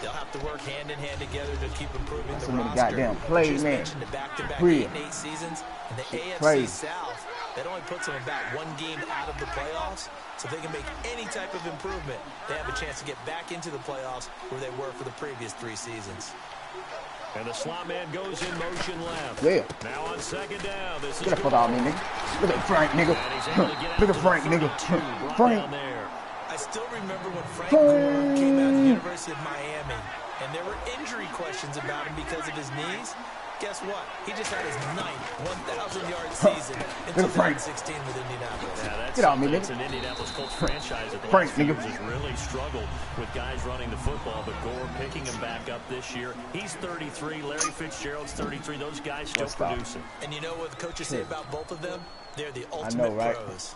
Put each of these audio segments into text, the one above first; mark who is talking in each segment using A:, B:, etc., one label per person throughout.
A: They'll have to work hand in hand together to keep improving the
B: many
A: roster.
B: goddamn plays, man.
A: The back-to-back 8-8 seasons, and the AFC South, that only puts them about one game out of the playoffs. So if they can make any type of improvement, they have a chance to get back into the playoffs where they were for the previous 3 seasons.
C: And the slot man goes in motion left.
B: Yeah.
C: Now on second down, this is
B: get the fuck out of me, nigga. Look at Frank, nigga. Look at Frank, nigga. Frank.
A: I still remember when Frank Gore came out of the University of Miami, and there were injury questions about him because of his knees. Guess what? He just had his 9th 1,000-yard season in 2016 with Indianapolis.
C: Yeah, that's
B: get out, me,
C: nigga. An Indianapolis Colts franchise that the
B: Frank,
C: last few years has really struggled with guys running the football, but Gore picking him back up this year. He's 33. Larry Fitzgerald's 33. Those guys still producing.
A: And you know what the coaches say about both of them? They're the ultimate
B: I know, right?
A: pros.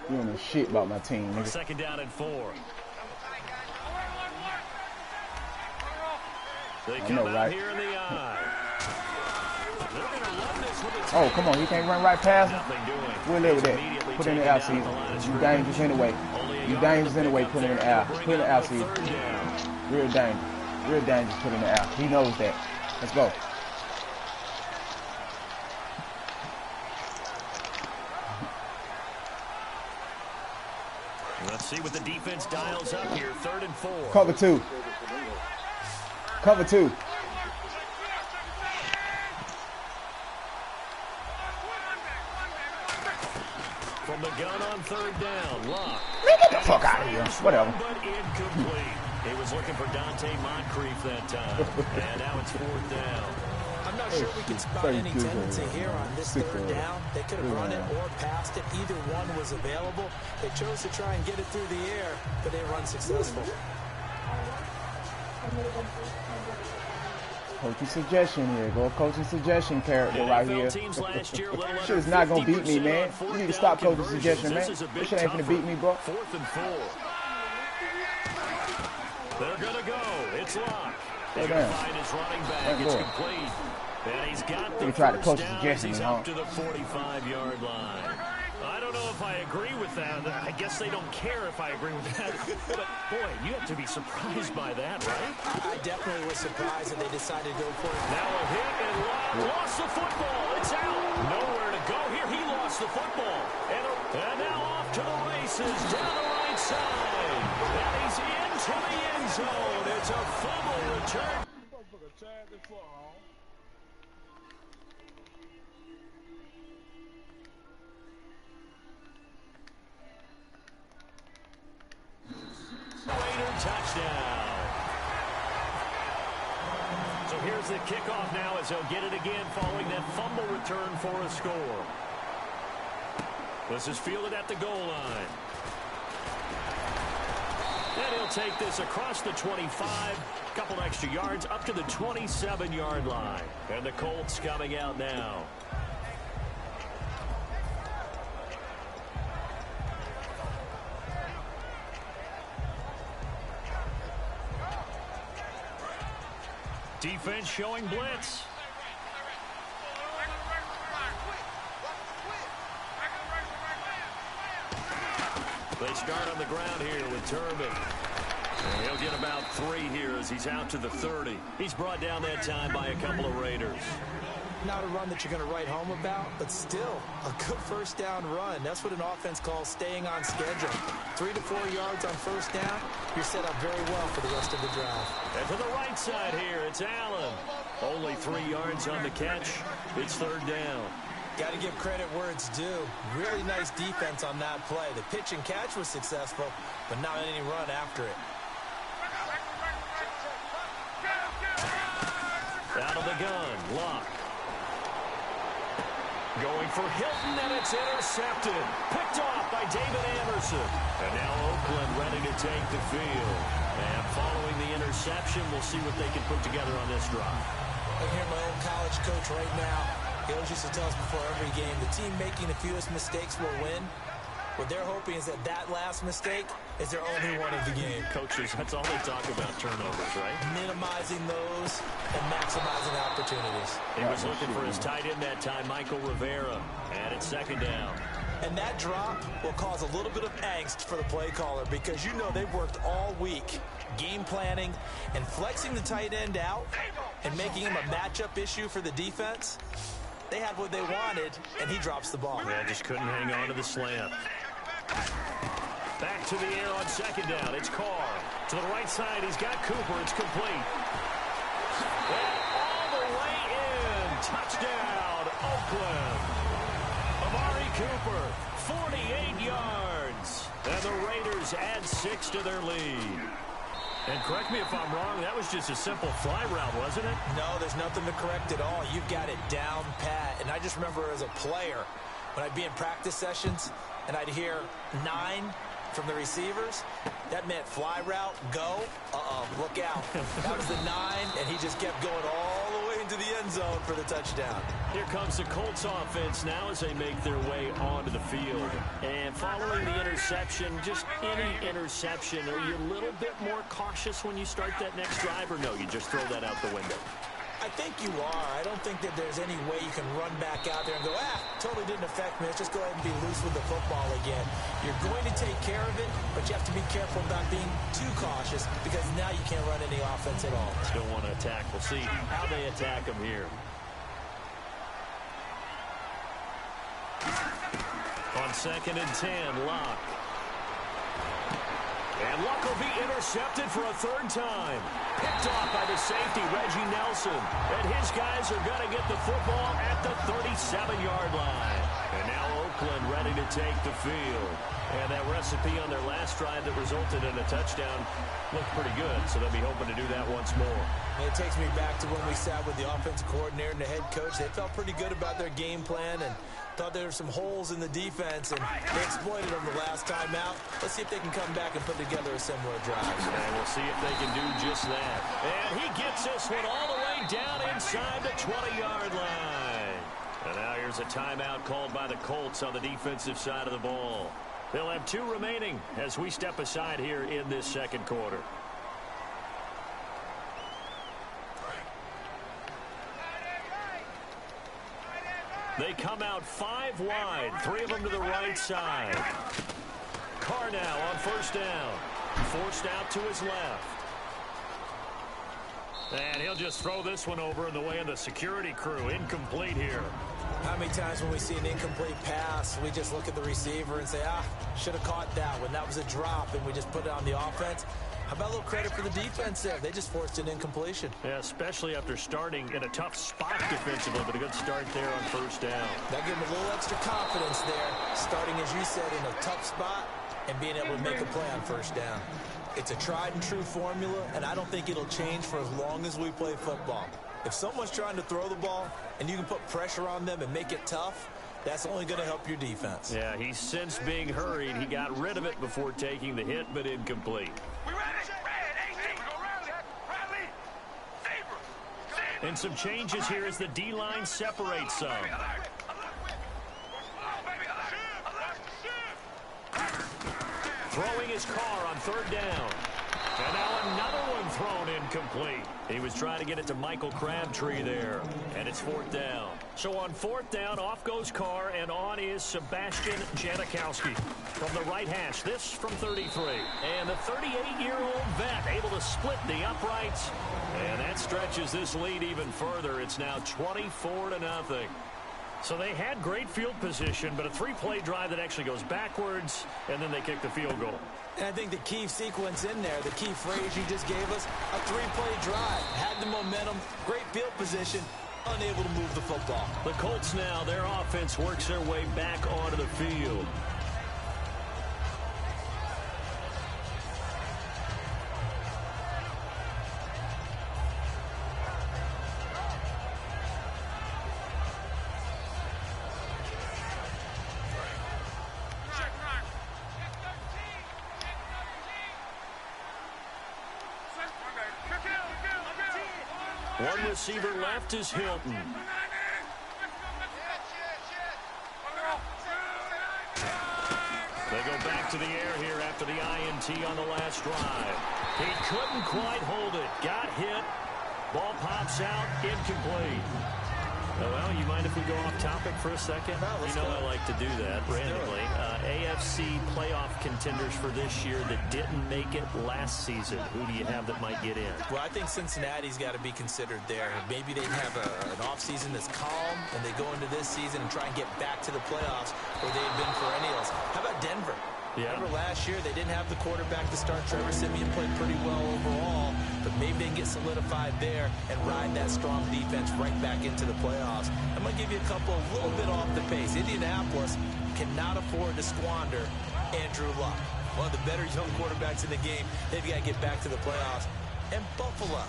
B: You don't know shit about my team, nigga.
C: Second down and 4. They come out here in the eye. They're gonna run this with a
B: oh, come on. You can't run right past him? We'll live with that. Put it in the out season. You dangerous anyway. You dangerous anyway. Put it in the out. Put it in the out season. Real dangerous. Real dangerous. Put it in the out. He knows that. Let's go.
C: Let's see what the defense dials up here. 3rd and 4.
B: Cover 2. Cover 2.
C: From the gun on 3rd down. Lock.
B: Man, get the fuck out of here. Whatever.
C: But incomplete. He was looking for Dante Moncrief that time. And now it's 4th down.
A: I'm not sure we can spot any tendency here on this 3rd down. They could have run it or passed it. Either one was available. They chose to try and get it through the air, but they were unsuccessful.
B: Coaching suggestion here. Go coaching suggestion character right here. Shit is not going to beat me, man. You need to stop coaching suggestion, man. This shit ain't going to beat me, bro.
C: 4th and 4. They're going to go. It's Lock. They're going to find his running back. It's complete. And he's got the first down as he's up to the 45-yard line. I don't know if I agree with that. I guess they don't care if I agree with that. But, boy, you have to be surprised by that, right?
A: I definitely was surprised that they decided to go for it.
C: Now a hit, and Lock lost the football. It's out. Nowhere to go here. He lost the football. And now off to the races down the right side. And he's into the end zone. It's a fumble return. Touchdown. So here's the kickoff now as they'll get it again following that fumble return for a score. This is fielded at the goal line. And he'll take this across the 25, couple extra yards up to the 27-yard line. And the Colts coming out now. Defense showing blitz. They start on the ground here with Turbin. And he'll get about 3 here as he's out to the 30. He's brought down that time by a couple of Raiders.
A: Not a run that you're going to write home about, but still a good first down run. That's what an offense calls staying on schedule. 3 to 4 yards on first down. You're set up very well for the rest of the drive.
C: And to the right side here, it's Allen. Only 3 yards on the catch. It's 3rd down.
A: Got to give credit where it's due. Really nice defense on that play. The pitch and catch was successful, but not any run after it.
C: Out of the gun, Lock. Going for Hilton, and it's intercepted. Picked off by David Anderson. And now Oakland ready to take the field. And following the interception, we'll see what they can put together on this drive.
A: I hear my old college coach right now. He always used to tell us before every game, the team making the fewest mistakes will win. What they're hoping is that last mistake is their only one of the game.
C: Coaches, that's all they talk about, turnovers, right?
A: Minimizing those and maximizing opportunities.
C: He was looking for his tight end that time, Michael Rivera. And it's 2nd down.
A: And that drop will cause a little bit of angst for the play caller because you know they've worked all week game planning and flexing the tight end out and making him a matchup issue for the defense. They had what they wanted, and he drops the ball.
C: Yeah, just couldn't hang on to the slant. Back to the air on second down. It's Carr. To the right side, he's got Cooper. It's complete. And all the way in. Touchdown, Oakland. Amari Cooper, 48 yards. And the Raiders add 6 to their lead. And correct me if I'm wrong, that was just a simple fly route, wasn't it?
A: No, there's nothing to correct at all. You've got it down pat. And I just remember as a player, when I'd be in practice sessions and I'd hear 9 from the receivers, that meant fly route, go, look out. That was the 9, and he just kept going all the way into the end zone for the touchdown.
C: Here comes the Colts offense now as they make their way onto the field. And following the interception, just any interception, are you a little bit more cautious when you start that next drive, or no, you just throw that out the window?
A: I think you are. I don't think that there's any way you can run back out there and go, totally didn't affect me. Let's just go ahead and be loose with the football again. You're going to take care of it, but you have to be careful about being too cautious because now you can't run any offense at all.
C: Still want to attack. We'll see how they attack them here. On 2nd and 10, Locke. And Luck will be intercepted for a 3rd time. Picked off by the safety, Reggie Nelson. And his guys are going to get the football at the 37-yard line. And now Oakland ready to take the field. And that recipe on their last drive that resulted in a touchdown looked pretty good, so they'll be hoping to do that once more.
A: And it takes me back to when we sat with the offensive coordinator and the head coach. They felt pretty good about their game plan and thought there were some holes in the defense, and they exploited them the last time out. Let's see if they can come back and put together a similar drive.
C: And we'll see if they can do just that. And he gets this one all the way down inside the 20-yard line. And now here's a timeout called by the Colts on the defensive side of the ball. They'll have 2 remaining as we step aside here in this 2nd quarter. They come out 5 wide, 3 of them to the right side. Carr now on 1st down. Forced out to his left. And he'll just throw this one over in the way of the security crew. Incomplete here.
A: How many times when we see an incomplete pass, we just look at the receiver and say, should have caught that one. That was a drop, and we just put it on the offense. How about a little credit for the defense there? They just forced an incompletion.
C: Yeah, especially after starting in a tough spot defensively, but a good start there on 1st down.
A: That gave them a little extra confidence there, starting, as you said, in a tough spot and being able to make a play on 1st down. It's a tried-and-true formula, and I don't think it'll change for as long as we play football. If someone's trying to throw the ball and you can put pressure on them and make it tough, that's only going to help your defense.
C: Yeah, he's sensed being hurried. He got rid of it before taking the hit, but incomplete. And some changes here as the D-line separates some. Throwing his Carr on 3rd down. And now another one thrown incomplete. He was trying to get it to Michael Crabtree there. And it's 4th down. So on 4th down, off goes Carr, and on is Sebastian Janikowski from the right hash. This from 33. And the 38-year-old vet able to split the uprights. And that stretches this lead even further. It's now 24-0. So they had great field position, but a 3-play drive that actually goes backwards, and then they kick the field goal.
A: And I think the key sequence in there, the key phrase you just gave us, a 3-play drive. Had the momentum, great field position, unable to move the football.
C: The Colts now, their offense works their way back onto the field. One receiver left is Hilton. They go back to the air here after the INT on the last drive. He couldn't quite hold it. Got hit. Ball pops out. Incomplete. Well, you mind if we go off topic for a second?
A: No,
C: you know I like to do that randomly. AFC playoff contenders for this year that didn't make it last season. Who do you have that might get in?
A: Well, I think Cincinnati's got to be considered there. Maybe they have an offseason that's calm, and they go into this season and try and get back to the playoffs where they've been perennials. How about Denver?
C: Yeah.
A: Remember last year, they didn't have the quarterback to start. Trevor Siemian played pretty well overall, but maybe they can get solidified there and ride that strong defense right back into the playoffs. I'm going to give you a couple a little bit off the pace. Indianapolis cannot afford to squander Andrew Luck, one of the better young quarterbacks in the game. They've got to get back to the playoffs. And Buffalo,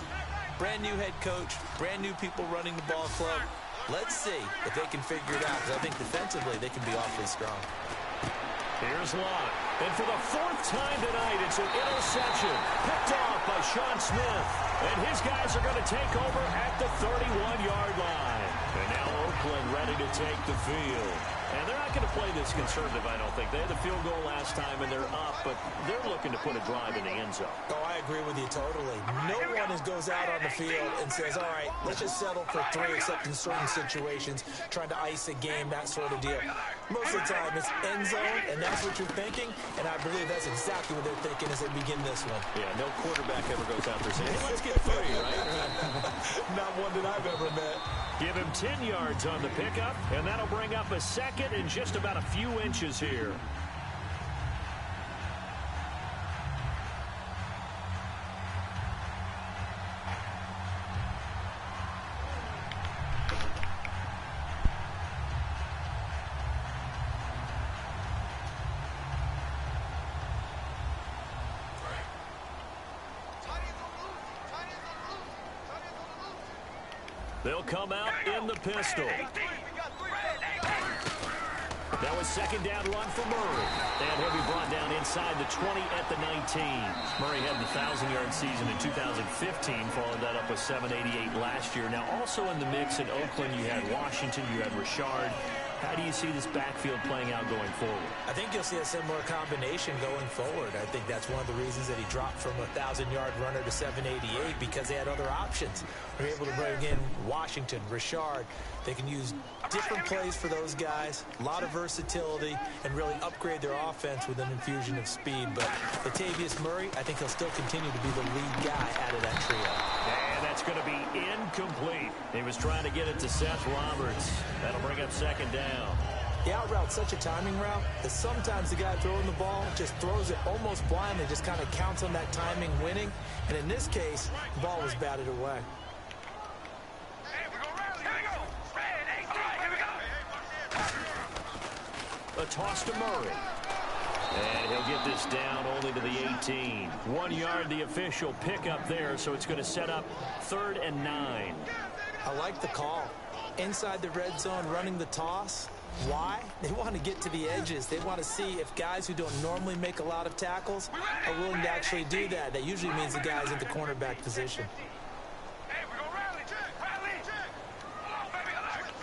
A: brand new head coach, brand new people running the ball club. Let's see if they can figure it out, because I think defensively they can be awfully strong.
C: Here's Luck. And for the fourth time tonight, it's an interception. Picked off by Sean Smith. And his guys are going to take over at the 31-yard line. And now Oakland ready to take the field. And they're not going to play this conservative, I don't think. They had the field goal last time, and they're up, but they're looking to put a drive in the end zone.
A: Oh, I agree with you totally. No one goes out on the field and says, all right, let's just settle for 3, except in certain situations, trying to ice a game, that sort of deal. Most of the time, it's end zone, and that's what you're thinking, and I believe that's exactly what they're thinking as they begin this one.
C: Yeah, no quarterback ever goes out there saying, hey, let's get 3, right?
A: Not one that I've ever met.
C: Give him 10 yards on the pickup, and that'll bring up a second and just about a few inches here. They'll come out in the pistol. That was second down run for Murray. And he'll be brought down inside the 20 at the 19. Murray had the 1,000-yard season in 2015, followed that up with 788 last year. Now, also in the mix in Oakland, you had Washington, you had Richard. How do you see this backfield playing out going forward?
A: I think you'll see a similar combination going forward. I think that's one of the reasons that he dropped from a 1,000-yard runner to 788, because they had other options. They're able to bring in Washington, Richard. They can use different plays for those guys, a lot of versatility, and really upgrade their offense with an infusion of speed. But Latavius Murray, I think he'll still continue to be the lead guy out of that trio.
C: And that's going to be incomplete. He was trying to get it to Seth Roberts. That'll bring up second down.
A: The out route's such a timing route that sometimes the guy throwing the ball just throws it almost blindly, just kind of counts on that timing winning. And in this case, the ball was batted away.
C: A toss to Murray. And he'll get this down only to the 18. 1 yard, the official pickup there, so it's going to set up 3rd and 9.
A: I like the call. Inside the red zone, running the toss. Why? They want to get to the edges. They want to see if guys who don't normally make a lot of tackles are willing to actually do that. That usually means the guy's in the cornerback position.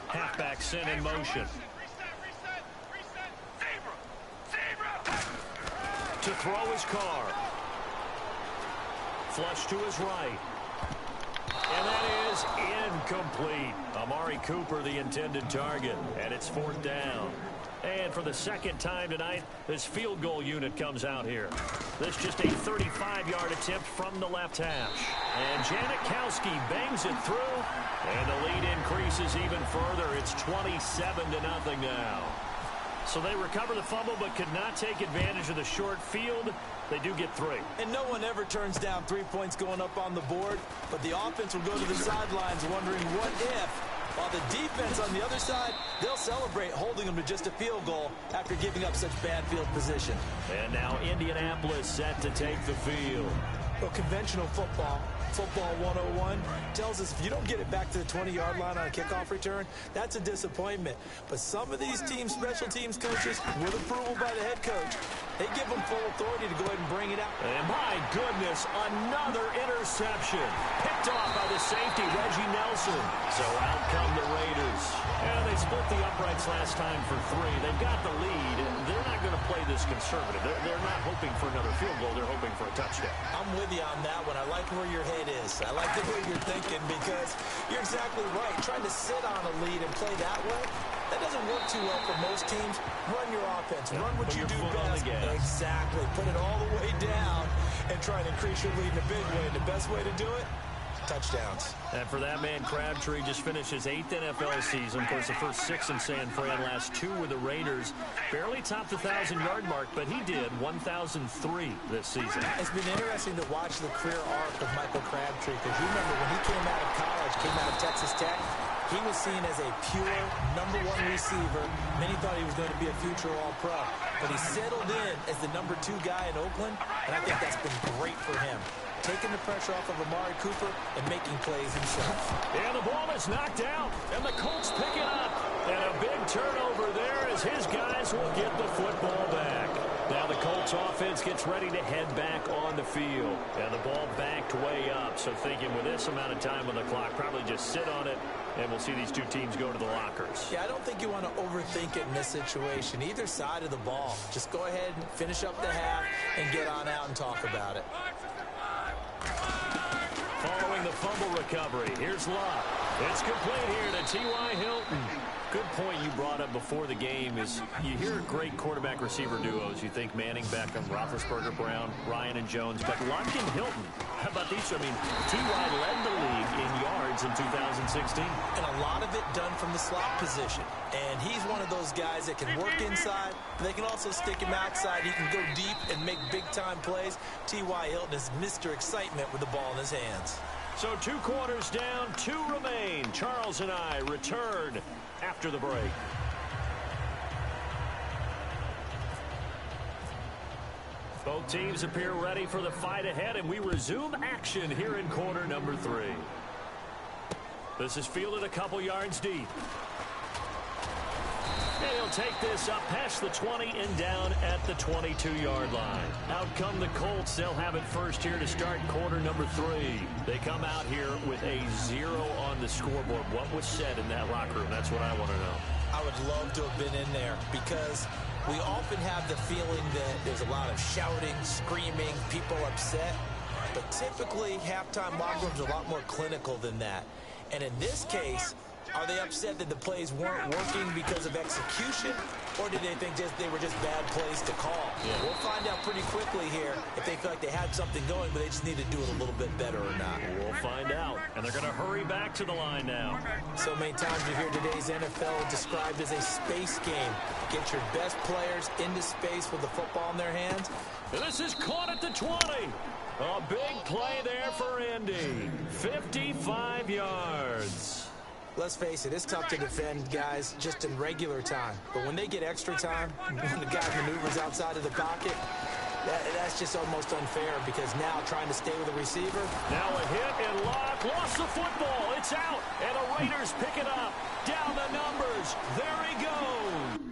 C: Halfback sent in motion. To throw his car. Flush to his right. And that is incomplete. Amari Cooper, the intended target. And it's 4th down. And for the second time tonight, this field goal unit comes out here. This just a 35-yard attempt from the left hash. And Janikowski bangs it through. And the lead increases even further. It's 27-0 now. So they recover the fumble but could not take advantage of the short field. They do get 3.
A: And no one ever turns down 3 points going up on the board, but the offense will go to the sidelines wondering what if. While the defense on the other side, they'll celebrate holding them to just a field goal after giving up such bad field position.
C: And now Indianapolis set to take the field.
A: Well, conventional football 101, tells us if you don't get it back to the 20-yard line on a kickoff return, that's a disappointment. But some of these teams, special teams coaches, with approval by the head coach, they give them full authority to go ahead and bring it out.
C: And my goodness, another interception. Picked off by the safety, Reggie Nelson. So out come the Raiders. And they split the uprights last time for 3. They've got the lead. They're not going to play this conservative. They're not hoping for another field goal. They're hoping for a touchdown.
A: I'm with you on that one. I like where your head is. I like the way you're thinking because you're exactly right. Trying to sit on a lead and play that way, that doesn't work too well for most teams. Run your offense. Run what you do best. Exactly. Put it all the way down and try and increase your lead in a big way. And the best way to do it, touchdowns.
C: And for that man, Crabtree just finished his 8th NFL season. Of course, the first 6 in San Fran, last 2 with the Raiders. Barely topped the 1,000-yard mark, but he did 1,003 this season.
A: It's been interesting to watch the career arc of Michael Crabtree because you remember when he came out of college, came out of Texas Tech, he was seen as a pure #1 receiver. Many thought he was going to be a future All-Pro. But he settled in as the #2 guy in Oakland, and I think that's been great for him. Taking the pressure off of Amari Cooper and making plays himself.
C: And the ball is knocked out, and the Colts pick it up. And a big turnover there as his guys will get the football back. Now the Colts offense gets ready to head back on the field. And the ball backed way up. So thinking with this amount of time on the clock, probably just sit on it, and we'll see these two teams go to the lockers.
A: Yeah, I don't think you want to overthink it in this situation. Either side of the ball. Just go ahead and finish up the half and get on out and talk about it.
C: Following the fumble recovery, here's Love. It's complete here to T.Y. Hilton. Good point you brought up before the game is you hear great quarterback-receiver duos. You think Manning, Beckham, Roethlisberger, Brown, Ryan, and Jones. But Luck and Hilton, how about these two? I mean, T.Y. led the league in yards in 2016.
A: And a lot of it done from the slot position. And he's one of those guys that can work inside, but they can also stick him outside. He can go deep and make big-time plays. T.Y. Hilton is Mr. Excitement with the ball in his hands.
C: So 2 quarters down, 2 remain. Charles and I return after the break. Both teams appear ready for the fight ahead, and we resume action here in quarter number 3. This is fielded a couple yards deep. And he'll take this up past the 20 and down at the 22-yard line. Out come the Colts. They'll have it first here to start quarter number 3. They come out here with a 0 on the scoreboard. What was said in that locker room? That's what I want to know.
A: I would love to have been in there because we often have the feeling that there's a lot of shouting, screaming, people upset. But typically, halftime locker rooms are a lot more clinical than that. And in this case, are they upset that the plays weren't working because of execution, or did they think they were just bad plays to call? Yeah. We'll find out pretty quickly here if they feel like they had something going, but they just need to do it a little bit better or not.
C: We'll find out, and they're going to hurry back to the line now.
A: So many times you hear today's NFL described as a space game. Get your best players into space with the football in their hands.
C: This is caught at the 20. A big play there for Indy. 55 yards.
A: Let's face it, it's tough to defend guys just in regular time. But when they get extra time, when the guy maneuvers outside of the pocket, that's just almost unfair because now trying to stay with the receiver.
C: Now a hit and Locke lost the football. It's out, and the Raiders pick it up. Down the numbers. There he goes.